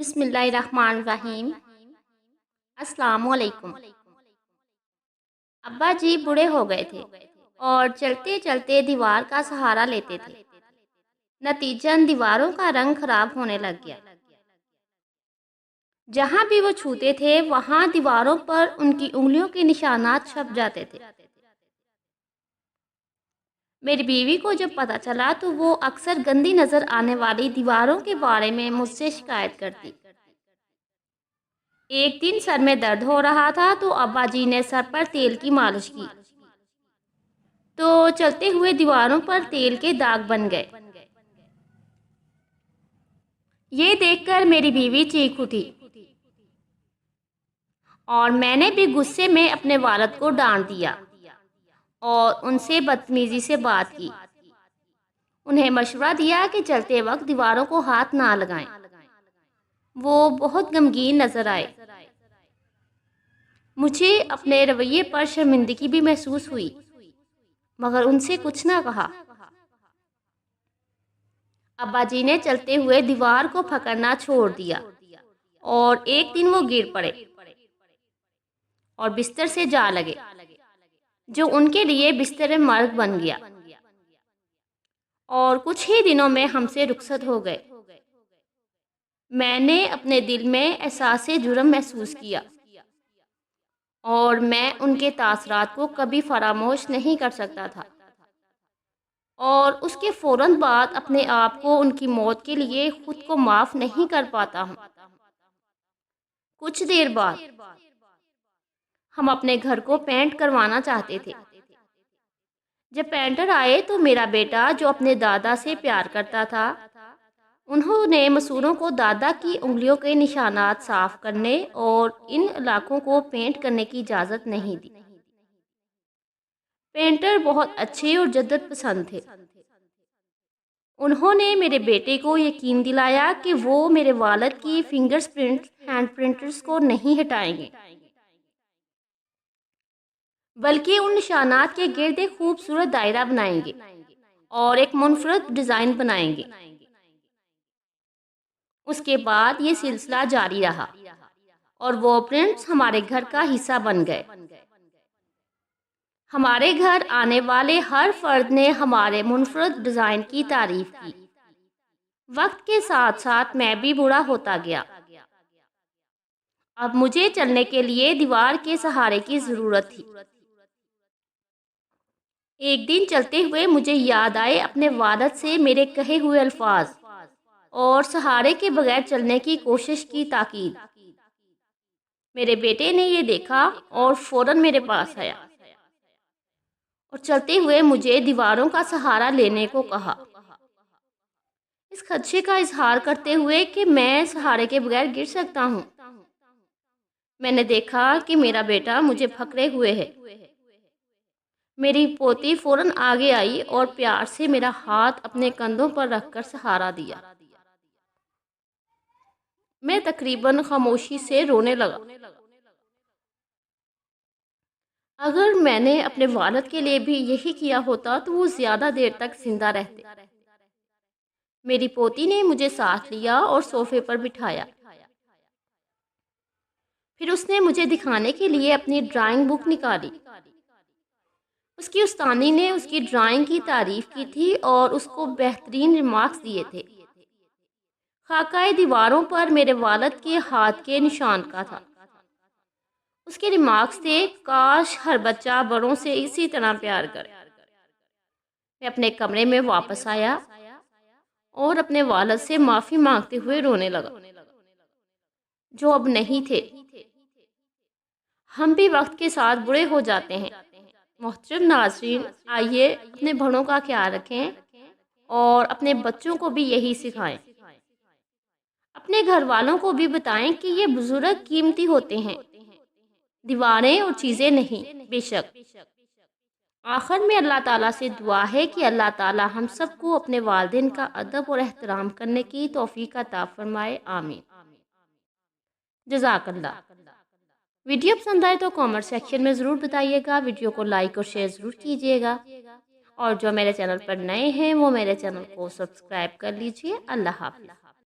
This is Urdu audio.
بسم اللہ الرحمن الرحیم۔ السلام علیکم۔ ابا جی بوڑھے ہو گئے تھے اور چلتے چلتے دیوار کا سہارا لیتے تھے۔ نتیجن دیواروں کا رنگ خراب ہونے لگ گیا۔ جہاں بھی وہ چھوتے تھے وہاں دیواروں پر ان کی انگلیوں کے نشانات چھپ جاتے تھے۔ میری بیوی کو جب پتہ چلا تو وہ اکثر گندی نظر آنے والی دیواروں کے بارے میں مجھ سے شکایت کرتی۔ ایک دن سر میں درد ہو رہا تھا تو ابا جی نے سر پر تیل کی مالش کی تو چلتے ہوئے دیواروں پر تیل کے داغ بن گئے۔ یہ دیکھ کر میری بیوی چیخ اٹھی اور میں نے بھی غصے میں اپنے والد کو ڈانٹ دیا اور ان سے بدتمیزی سے بات کی۔ انہیں مشورہ دیا کہ چلتے وقت دیواروں کو ہاتھ نہ لگائیں۔ وہ بہت غمگین نظر آئے۔ مجھے اپنے رویے پر شرمندگی بھی محسوس ہوئی مگر ان سے کچھ نہ کہا۔ ابا جی نے چلتے ہوئے دیوار کو پکڑنا چھوڑ دیا اور ایک دن وہ گر پڑے اور بستر سے جا لگے جو ان کے لیے بستر مرگ بن گیا اور کچھ ہی دنوں میں ہم سے رخصت ہو گئے۔ میں نے اپنے دل میں احساس جرم محسوس کیا اور میں ان کے تاثرات کو کبھی فراموش نہیں کر سکتا تھا اور اس کے فوراً بعد اپنے آپ کو ان کی موت کے لیے خود کو معاف نہیں کر پاتا ہوں۔ کچھ دیر بعد ہم اپنے گھر کو پینٹ کروانا چاہتے تھے۔ جب پینٹر آئے تو میرا بیٹا جو اپنے دادا سے پیار کرتا تھا انہوں نے مزدوروں کو دادا کی انگلیوں کے نشانات صاف کرنے اور ان علاقوں کو پینٹ کرنے کی اجازت نہیں دی۔ پینٹر بہت اچھے اور جدت پسند تھے۔ انہوں نے میرے بیٹے کو یقین دلایا کہ وہ میرے والد کی فنگر پرنٹ ہینڈ پرنٹس کو نہیں ہٹائیں گے بلکہ ان نشانات کے گرد ایک خوبصورت دائرہ بنائیں گے اور ایک منفرد ڈیزائن بنائیں گے۔ اس کے بعد یہ سلسلہ جاری رہا اور وہ پرنٹس ہمارے گھر کا حصہ بن گئے۔ ہمارے گھر آنے والے ہر فرد نے ہمارے منفرد ڈیزائن کی تعریف کی۔ وقت کے ساتھ ساتھ میں بھی بوڑھا ہوتا گیا۔ اب مجھے چلنے کے لیے دیوار کے سہارے کی ضرورت تھی۔ ایک دن چلتے ہوئے مجھے یاد آئے اپنے والد سے میرے کہے ہوئے الفاظ اور سہارے کے بغیر چلنے کی کوشش کی تاکید۔ میرے بیٹے نے یہ دیکھا اور فوراً میرے پاس آیا اور چلتے ہوئے مجھے دیواروں کا سہارا لینے کو کہا، اس خدشے کا اظہار کرتے ہوئے کہ میں سہارے کے بغیر گر سکتا ہوں۔ میں نے دیکھا کہ میرا بیٹا مجھے پکڑے ہوئے ہے۔ میری پوتی فوراً آگے آئی اور پیار سے میرا ہاتھ اپنے کندھوں پر رکھ کر سہارا دیا۔ میں تقریباً خاموشی سے رونے لگا۔ اگر میں نے اپنے والد کے لیے بھی یہی کیا ہوتا تو وہ زیادہ دیر تک زندہ رہتے۔ میری پوتی نے مجھے ساتھ لیا اور صوفے پر بٹھایا۔ پھر اس نے مجھے دکھانے کے لیے اپنی ڈرائنگ بک نکالی۔ اس کی استانی نے اس کی ڈرائنگ کی تعریف کی تھی اور اس کو بہترین ریمارکس دیے تھے۔ خاکہ دیواروں پر میرے والد کے ہاتھ کے نشان کا تھا۔ اس کے ریمارکس تھے، کاش ہر بچہ بڑوں سے اسی طرح پیار کرے۔ میں اپنے کمرے میں واپس آیا اور اپنے والد سے معافی مانگتے ہوئے رونے لگا جو اب نہیں تھے۔ ہم بھی وقت کے ساتھ بوڑھے ہو جاتے ہیں۔ محترم ناظرین، آئیے اپنے بڑوں کا خیال رکھیں اور اپنے بچوں کو بھی یہی سکھائیں۔ اپنے گھر والوں کو بھی بتائیں کہ یہ بزرگ قیمتی ہوتے ہیں، دیواریں اور چیزیں نہیں۔ بے شک آخر میں اللہ تعالیٰ سے دعا ہے کہ اللہ تعالیٰ ہم سب کو اپنے والدین کا ادب اور احترام کرنے کی توفیق عطا فرمائے، آمین۔ جزاک اللہ۔ ویڈیو پسند آئے تو کامنٹ سیکشن میں ضرور بتائیے گا، ویڈیو کو لائک اور شیئر ضرور کیجیے گا، اور جو میرے چینل پر نئے ہیں وہ میرے چینل کو سبسکرائب کر لیجیے۔ اللہ حافظ۔